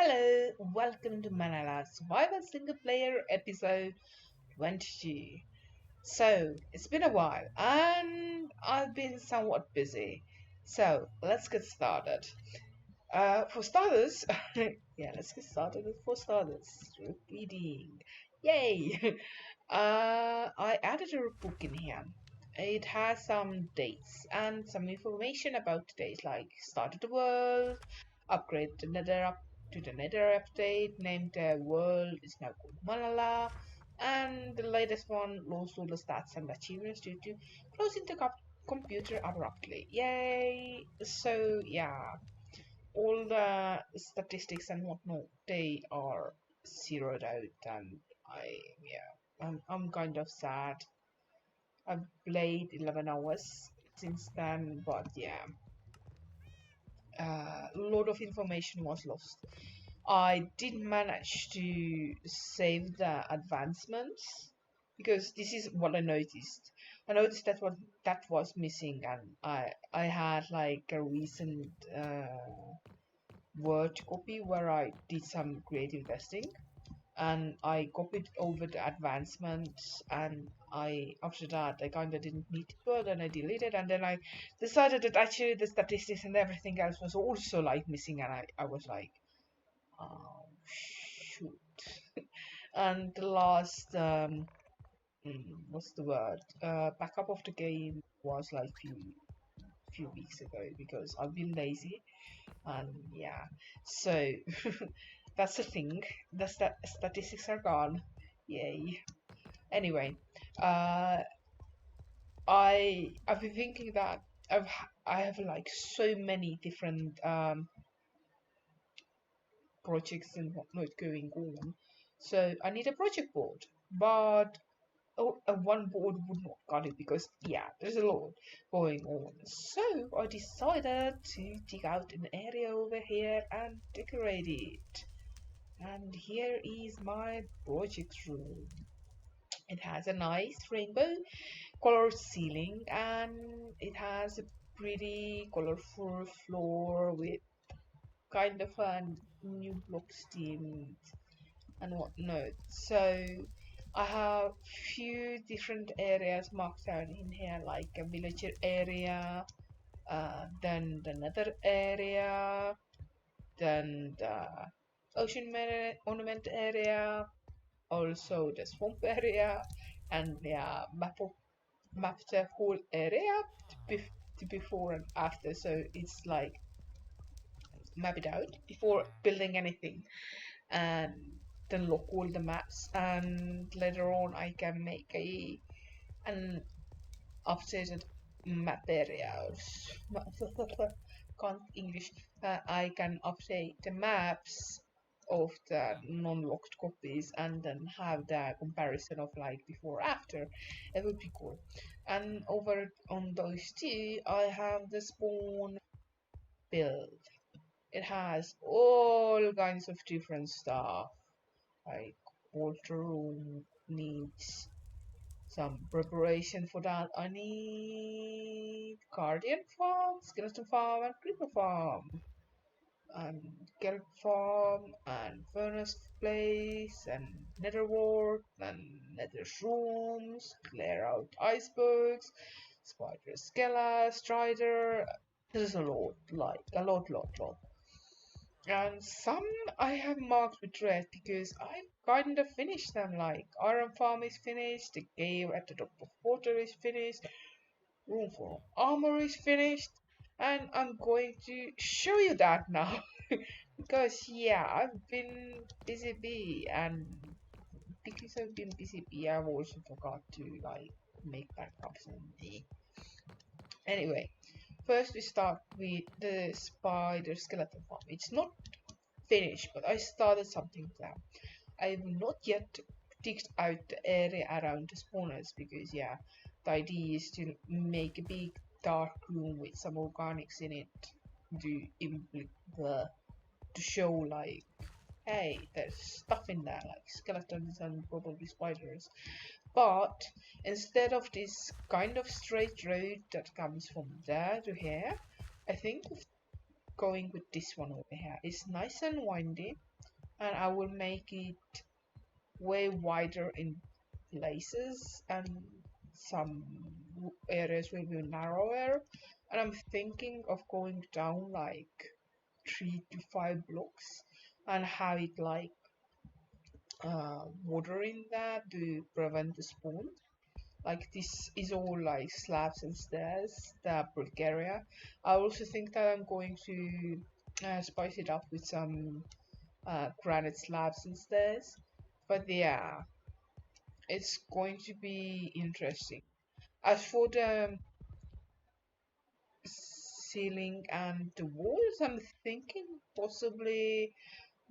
Hello, welcome to Manala Survival Single Player episode 22. So, it's been a while and I've been somewhat busy. So, let's get started. For starters, yeah, let's get started with for starters. Reading. Yay! I added a book in here. It has some dates and some information about dates like start of the world, upgrade to the nether update, named the world is now called Manala, and the latest one lost all the stats and achievements due to closing the computer abruptly. Yay! So yeah, all the statistics and whatnot they are zeroed out, and I'm kind of sad. I've played 11 hours since then, but yeah, a lot of information was lost. I did manage to save the advancements because this is what I noticed. I noticed that was missing, and I had like a recent Word copy where I did some creative testing and I copied over the advancements, and I after that I kind of didn't need it, but then I deleted, and then I decided that actually the statistics and everything else was also like missing, and I was like, oh shoot. And the last what's the word, backup of the game was like few weeks ago because I've been lazy, and yeah, so that's the thing. The statistics are gone. Yay. Anyway, uh, I've been thinking that I have like so many different projects and whatnot going on, so I need a project board. But a one board would not cut it because yeah, there's a lot going on. So I decided to dig out an area over here and decorate it. And here is my project room. It has a nice rainbow colored ceiling and it has a pretty colorful floor with kind of a new block steam and whatnot. So I have few different areas marked down in here, like a villager area, then the nether area, then the ocean monument area, also the swamp area, and yeah, map the whole area to before and after. So it's like map it out before building anything, and then lock all the maps, and later on I can make an updated map area. Can't English. I can update the maps of the non-locked copies and then have the comparison of like before after. It would be cool. And over on those two I have the spawn build. It has all kinds of different stuff, like water room needs some preparation. For that I need guardian farm, skeleton farm, and creeper farm, and kelp farm, and furnace place, and nether wart, and nether rooms, clear out icebergs, spider skella, strider. There's a lot, like a lot. And some I have marked with red because I kind of finished them, like iron farm is finished, the cave at the top of water is finished, room for armor is finished, and I'm going to show you that now. Because yeah, I've been busy bee, and because I've been busy bee, I've also forgot to like make backups and anyway. First we start with the spider skeleton farm. It's not finished, but I started something there. I've not yet digged out the area around the spawners because yeah, the idea is to make a big dark room with some organics in it to to show like, hey, there's stuff in there like skeletons and probably spiders. But instead of this kind of straight road that comes from there to here, I think going with this one over here. It's nice and windy, and I will make it way wider in places, and some areas will be narrower. And I'm thinking of going down like 3 to 5 blocks and have it like water in that to prevent the spawn. Like this is all like slabs and stairs, the brick area. I also think that I'm going to spice it up with some granite slabs and stairs. But yeah, it's going to be interesting. As for the ceiling and the walls, I'm thinking possibly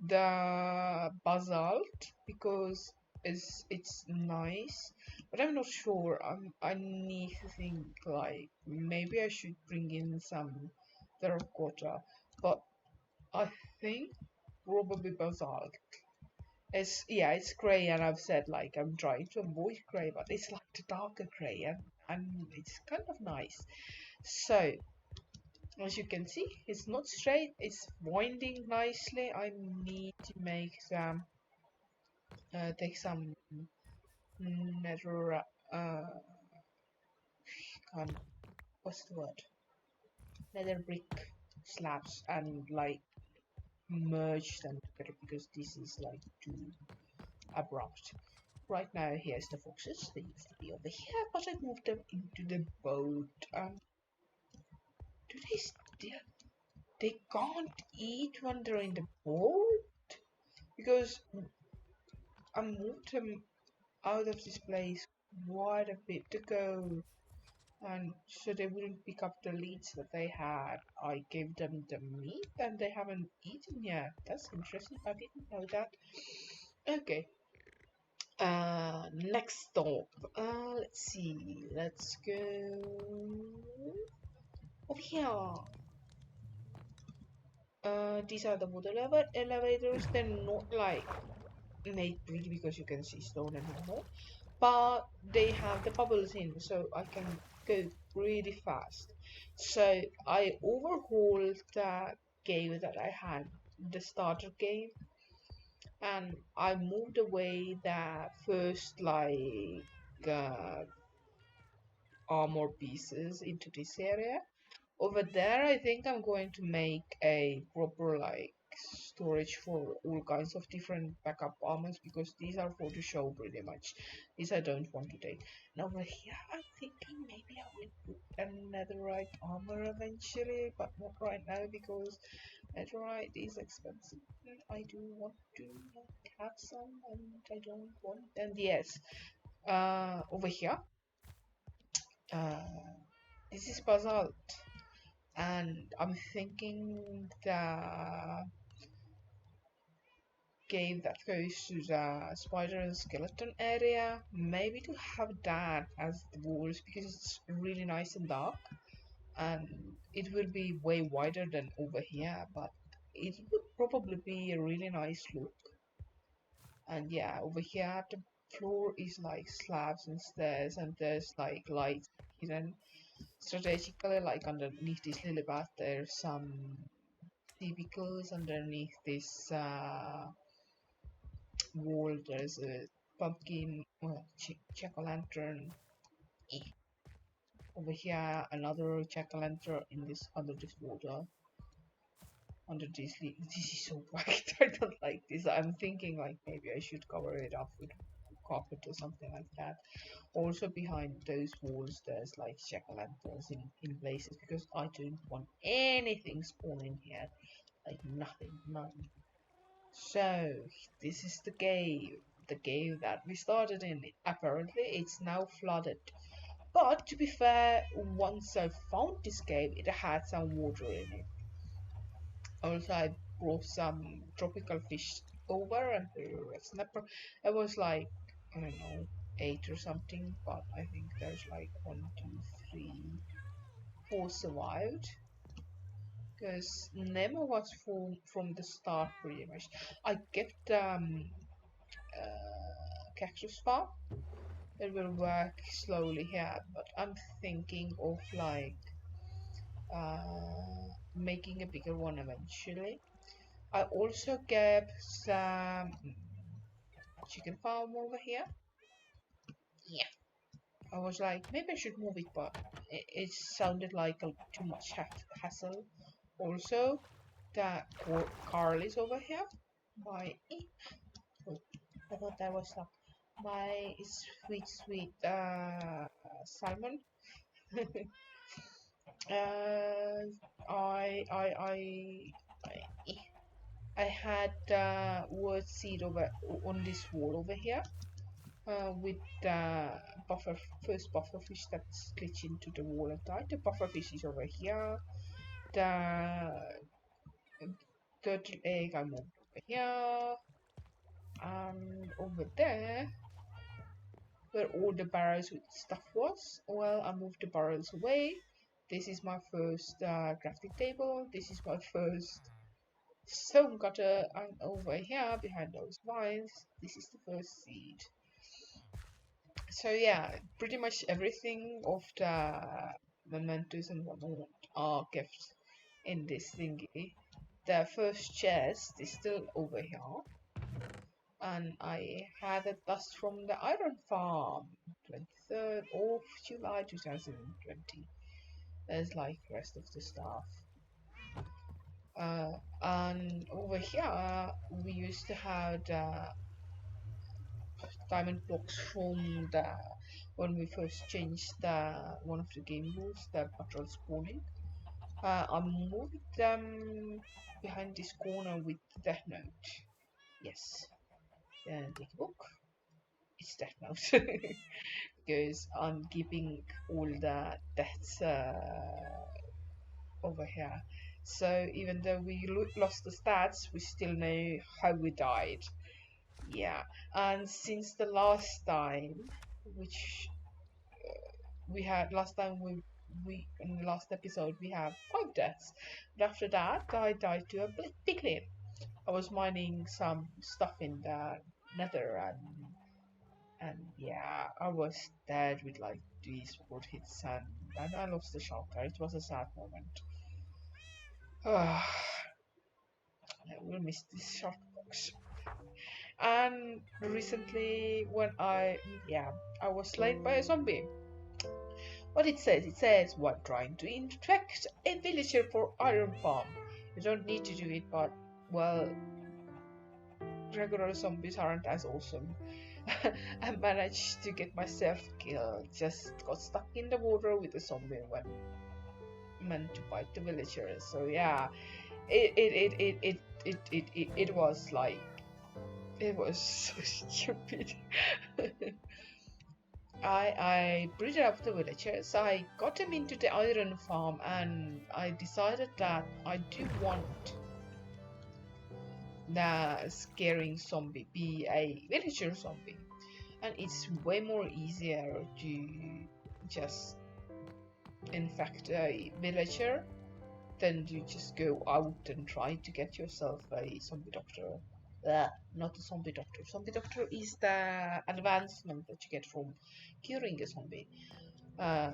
the basalt because it's nice, but I'm not sure. I need to think like maybe I should bring in some terracotta, but I think probably basalt. It's yeah, it's grey, and I've said like I'm trying to avoid grey, but it's like the darker grey, and it's kind of nice. So as you can see, it's not straight, it's winding nicely. I need to make some take some nether um, what's the word, nether brick slabs and like merge them together because this is like too abrupt. Right now here's the foxes. They used to be over here, but I moved them into the boat. Do they still, they can't eat when they're in the boat because I moved them out of this place quite a bit ago, and so they wouldn't pick up the leads that they had. I gave them the meat and they haven't eaten yet. That's interesting. I didn't know that. Okay. Next stop. Let's see. Let's go over here. These are the water level elevators. They're not like made pretty because you can see stone and normal, but they have the bubbles in, so I can go really fast. So I overhauled the game that I had, the starter game, and I moved away the first like armor pieces into this area. Over there, I think I'm going to make a proper like storage for all kinds of different backup armors because these are for the show pretty much. These I don't want to take. And over here, I'm thinking maybe I will put a netherite armor eventually, but not right now because netherite is expensive. And I do want to like, have some, and I don't want. And yes, over here, uh, this is basalt. And I'm thinking the cave that goes to the spider and skeleton area, maybe to have that as the walls because it's really nice and dark, and it will be way wider than over here, but it would probably be a really nice look. And yeah, over here the floor is like slabs and stairs, and there's like lights hidden strategically, like underneath this lily pad there's some because underneath this wall there's a pumpkin, jack-o'-lantern. Over here another jack-o'-lantern in this under this water, under this this is so white. I don't like this. I'm thinking like maybe I should cover it up with carpet or something like that. Also behind those walls there's like jack-o'-lanterns in places because I don't want anything spawning here, like nothing, none. So, this is the cave that we started in. Apparently, it's now flooded. But to be fair, once I found this cave, it had some water in it. Also, I brought some tropical fish over and the red snapper. It was like, I don't know, 8 or something, but I think there's like 1, 2, 3, 4 survived. Because Nemo was from the start pretty much. I kept cactus farm. It will work slowly here, but I'm thinking of like making a bigger one eventually. I also kept some chicken farm over here. Yeah, I was like, maybe I should move it, but it sounded like too much hassle. Also, the Carl is over here. My, oh, I thought that was my sweet salmon. uh, I I had word seed over on this wall over here with the buffer first buffer fish that's glitched into the wall and died. The buffer fish is over here. The turtle egg I moved over here, and over there where all the barrels with stuff was. Well, I moved the barrels away. This is my first crafting table. This is my first stone cutter, and over here behind those vines, this is the first seed. So yeah, pretty much everything of the mementos and whatnot are kept in this thingy. The first chest is still over here, and I had a dust from the iron farm, 23rd of July 2020. There's like the rest of the stuff. And over here, we used to have the diamond blocks from the when we first changed the one of the game rules, the patrol spawning. I moved them behind this corner with the death note. Yes, take a book. It's death note because I'm keeping all the deaths over here. So even though we lost the stats, we still know how we died. Yeah, and since the last time, which we had last time we in the last episode we have 5 deaths, but after that I died to a piglin. I was mining some stuff in the nether, and yeah, I was dead with like these wood hits, and I lost the shotgun. It was a sad moment. I will miss this shot box. And recently when I was slain by a zombie. What it says when trying to infect a villager for iron farm. You don't need to do it, but well, regular zombies aren't as awesome. I managed to get myself killed. Just got stuck in the water with a zombie when meant to fight the villagers. So yeah, it was like it was so stupid. I breeded up the villagers. I got them into the iron farm, and I decided that I do want the scaring zombie be a villager zombie, and it's way more easier to just infect a villager than to just go out and try to get yourself a zombie doctor. Not a zombie doctor. Zombie doctor is the advancement that you get from curing a zombie. Uh,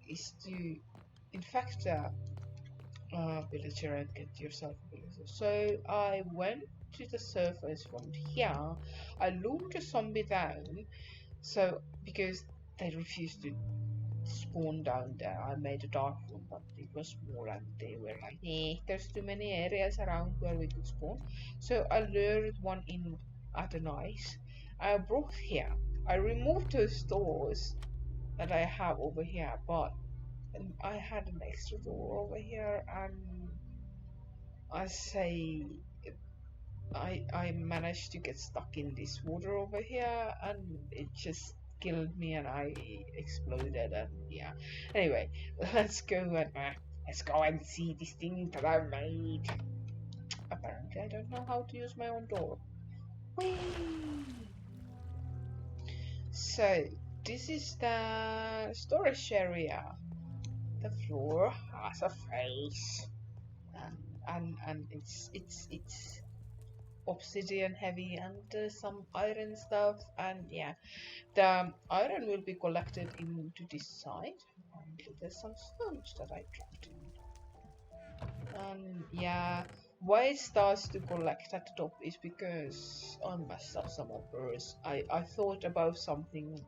is to infect a villager and get yourself a villager. So I went to the surface from here. I lured the zombie down. So because they refused to spawn down there, I made a dark room, but it was small and they were like, there's too many areas around where we could spawn. So I lured one in at the night. I brought here. I removed those doors that I have over here, but I had an extra door over here, and I say I managed to get stuck in this water over here, and it just killed me, and I exploded, and yeah. Anyway, let's go and see this thing that I made. Apparently, I don't know how to use my own door. Whee! So this is the storage area. The floor has a face, and it's obsidian heavy, and some iron stuff, and yeah, the iron will be collected into this side, and there's some stones that I dropped in. Yeah, why it starts to collect at the top is because I messed up some hoppers. I thought about something.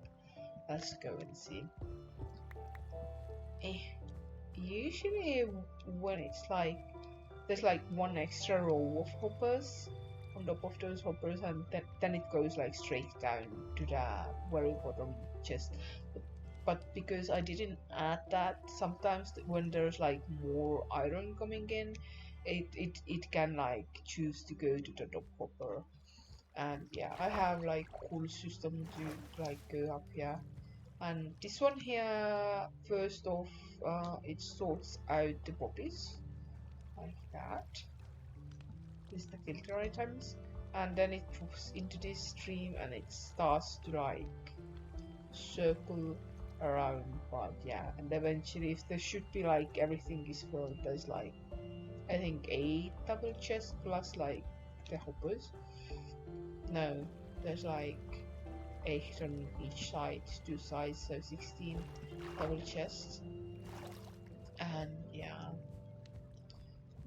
Let's go and see. Eh, usually when it's like there's like one extra row of hoppers on top of those hoppers, and then it goes like straight down to the very bottom chest. But because I didn't add that, sometimes when there's like more iron coming in, it can like choose to go to the top hopper. And yeah, I have like cool system to like go up here. And this one here, first off, it sorts out the bodies like that. This is the filter items, and then it moves into this stream and it starts to like circle around. But yeah, and eventually if there should be like everything is filled, there's like I think 8 double chests plus like the hoppers. No, there's like 8 on each side, 2 sides, so 16 double chests. And yeah,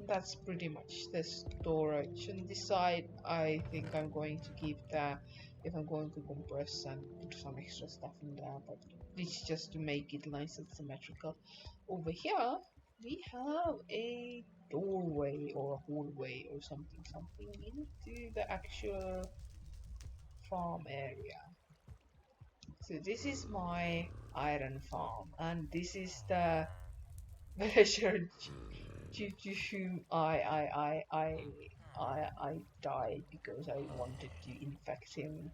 that's pretty much the storage. On this side, I think I'm going to keep the, if I'm going to compress and put some extra stuff in there, but it's just to make it nice and symmetrical. Over here, we have a doorway or a hallway or something into the actual farm area. So this is my iron farm, and this is the villager to whom I died because I wanted to infect him.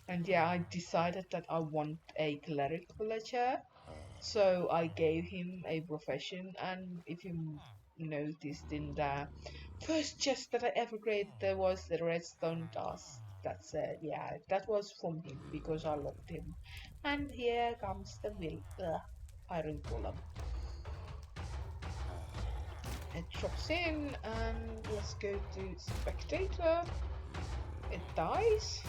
And yeah, I decided that I want a cleric villager, so I gave him a profession. And if you noticed in the first chest that I ever created, there was the redstone dust. That's it. Yeah, that was from him because I loved him. And here comes the iron golem. It drops in, and let's go to spectator. It dies.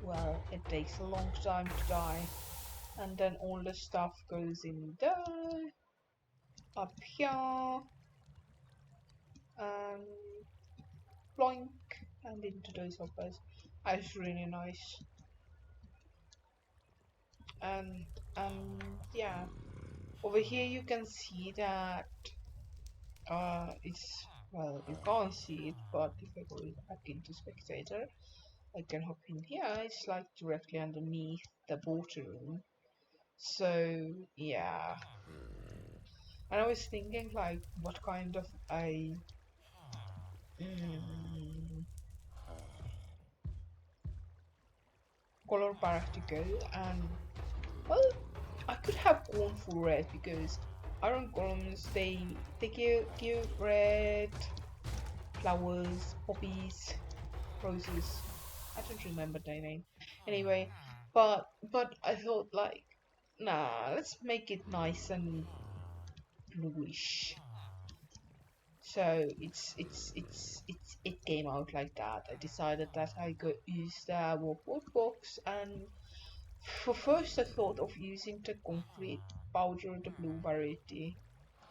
Well, it takes a long time to die. And then all the stuff goes in there, up here, and ploink, and into those hoppers. It's really nice. And yeah, over here you can see that it's, well, you can't see it, but if I go back into spectator, I can hop in here. It's like directly underneath the water room. So yeah, and I was thinking like what kind of a color palette to go, and well, I could have gone for red because iron golems they give red flowers, poppies, roses. I don't remember their name. Anyway, but I thought like, nah, let's make it nice and bluish. So it came out like that. I decided that I could use the workboard box, and for first I thought of using the concrete powder, the blue variety,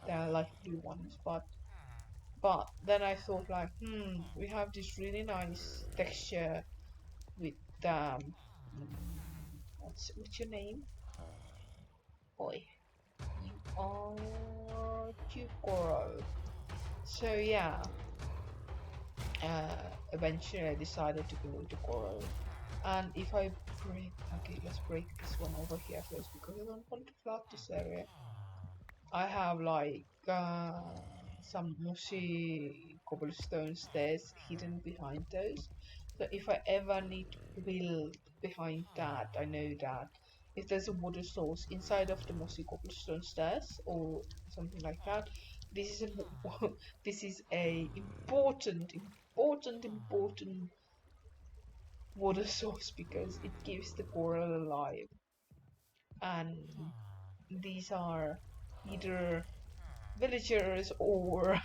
the light blue ones, but then I thought like, we have this really nice texture with what's your name? Boy, you are you coral. So yeah, eventually I decided to go to coral. And if I break, okay, let's break this one over here first because I don't want to flood this area. I have like some mossy cobblestone stairs hidden behind those. So if I ever need to build behind that, I know that if there's a water source inside of the mossy cobblestone stairs or something like that, this is a this is a important water source because it keeps the coral alive. And these are either villagers or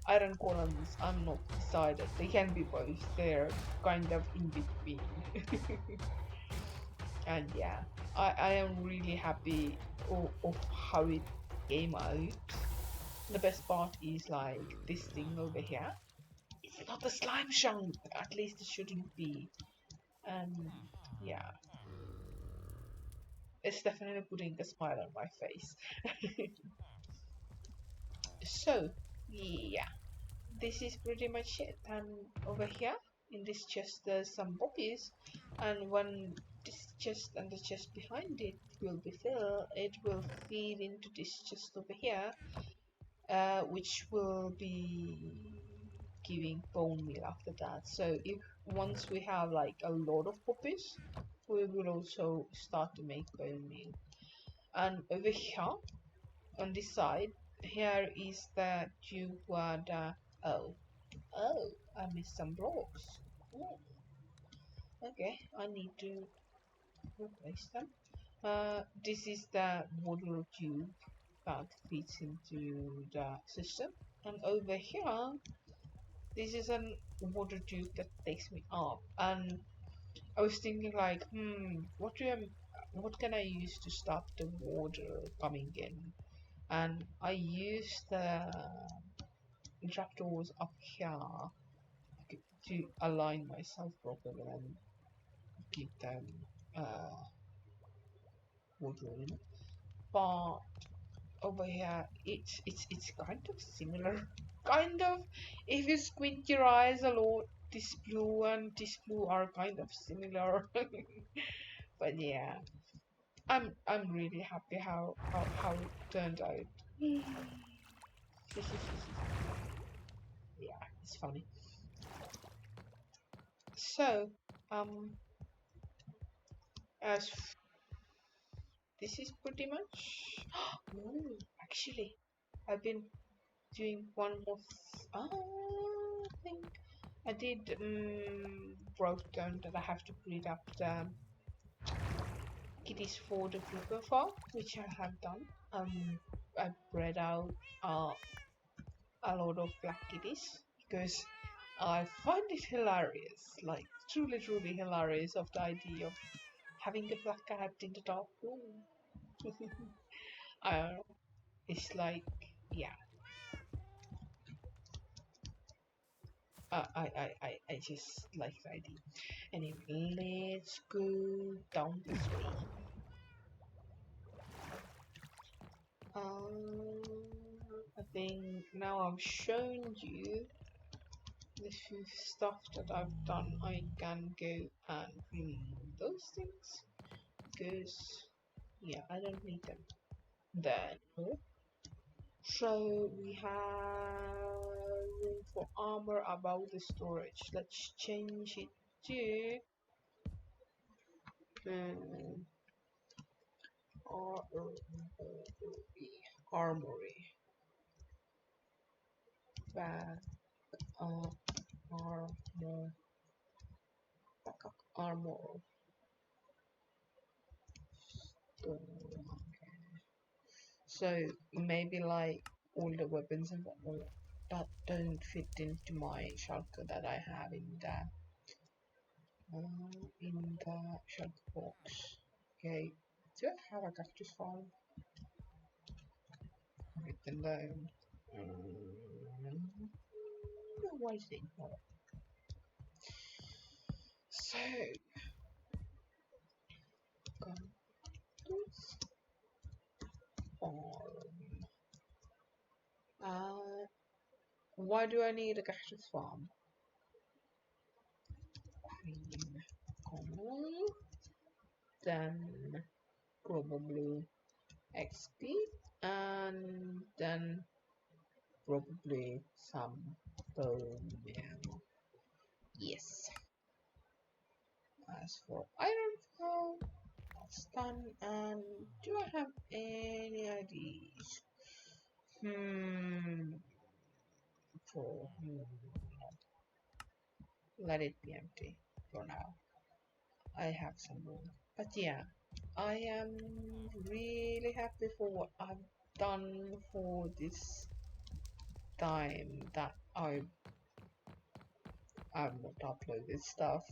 iron columns. I'm not decided. They can be both. They're kind of in between. And yeah, I am really happy of how it came out. The best part is like this thing over here. It's not a slime chunk, at least it shouldn't be. And yeah, it's definitely putting a smile on my face. So, yeah, this is pretty much it. And over here in this chest, there's some poppies, and when this chest and the chest behind it will be filled, it will feed into this chest over here, which will be giving bone meal after that. So if once we have like a lot of poppies, we will also start to make bone meal. And over here on this side, here is the Juwada. Oh, oh, I missed some blocks. Oh, okay, I need to replace them. This is the water tube that feeds into the system, and over here, this is a water tube that takes me up. And I was thinking like, what can I use to stop the water coming in? And I used the trapdoors up here to align myself properly and keep them woodland. But over here, it's kind of similar. Kind of. If you squint your eyes a lot, this blue and this blue are kind of similar. But yeah, I'm really happy how it turned out. Yeah, it's funny. So, as this is pretty much. Ooh, actually, I've been doing one more. I think I did wrote down that I have to breed up the kitties for the grouper farm, which I have done. I bred out a lot of black kitties because I find it hilarious, like truly hilarious, of the idea of having a black cat in the dark room. I don't know. It's like, yeah, I just like the idea. Anyway, let's go down this way. Um, I think now I've shown you the few stuff that I've done. I can go and remove those things because, yeah, I don't need them. Then, so we have room for armor above the storage. Let's change it to um, armory. Back armor. Backup armor. So maybe like all the weapons and whatnot that don't fit into my shulker that I have the shulker box. Okay, do I have a cactus farm? Written down. Why is it not? So, cactus farm. Why do I need a cactus farm? Common. Then probably XP, and then probably some bone meal. Yes. As for iron flow, that's done. And do I have any ideas? For let it be empty for now. I have some room. But yeah, I am really happy for what I've done for this time that I've not uploaded stuff.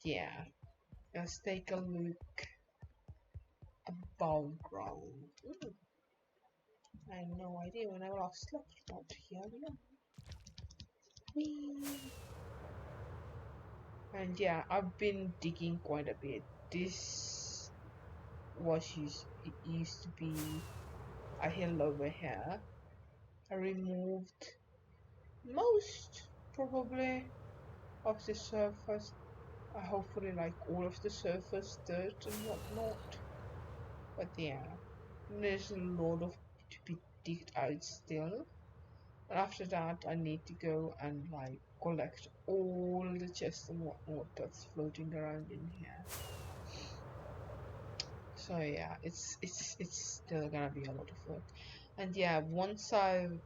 Yeah, let's take a look above ground. Ooh. I have no idea when I last slept, but here we are. Whee! And yeah, I've been digging quite a bit. This it used to be a hill over here. I removed most probably of the surface. Hopefully like all of the surface dirt and whatnot. But yeah, there's a lot of to be digged out still. And after that, I need to go and like collect all the chests and whatnot that's floating around in here. So yeah, it's still gonna be a lot of work. And yeah, once I've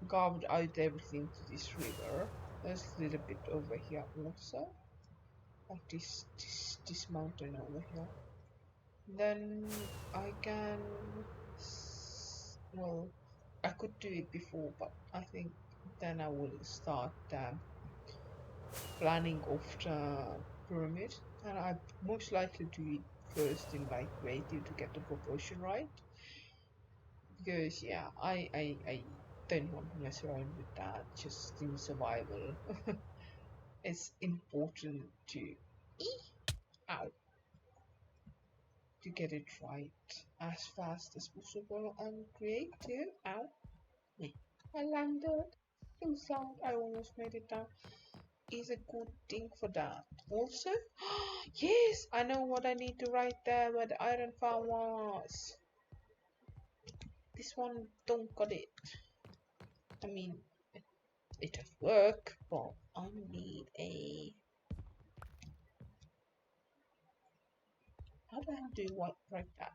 carved out everything to this river, there's a little bit over here also, like this mountain over here. Then I can, well, I could do it before, but I think then I will start planning of the pyramid, and I most likely do it first in like creative to get the proportion right, because yeah, I don't want to mess around with that just in survival. It's important to ow, to get it right as fast as possible and creative. Ow, I landed. So sad. I almost made it down. Is a good thing for that. Also, yes, I know what I need to write there where the iron farm was. This one don't got it. I mean, it does work, but I need a. How the hell do you write that?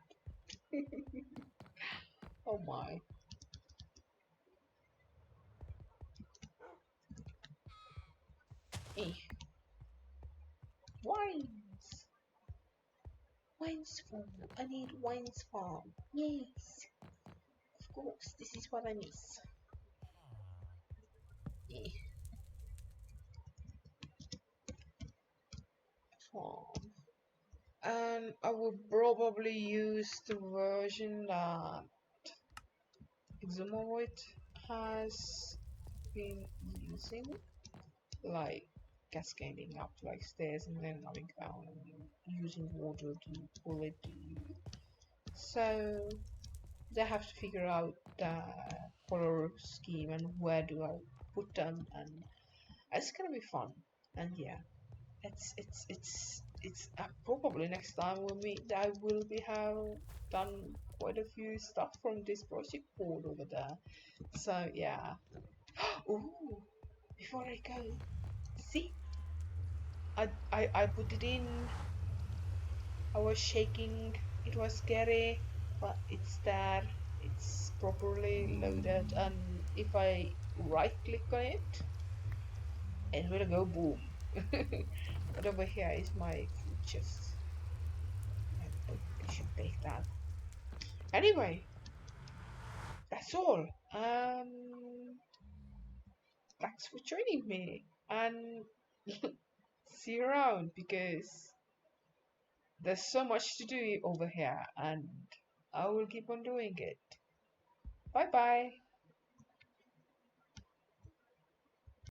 Oh my. Eh. Wines. Wines farm. I need wines farm. Yes. Of course, this is what I miss. Eh. Farm. And I will probably use the version that Exumovoid has been using, like cascading up like stairs and then coming down and using water to pull it to you. So they have to figure out the color scheme and where do I put them, and it's gonna be fun. And yeah, it's probably next time we meet I will be have done quite a few stuff from this project board over there. So yeah. Ooh, before I go, see, I put it in. I was shaking. It was scary, but it's there. It's properly loaded, and if I right click on it, it will go boom. But over here is my food chest. I probably should take that. Anyway, that's all. Thanks for joining me, and see you around because there's so much to do over here, and I will keep on doing it. Bye bye.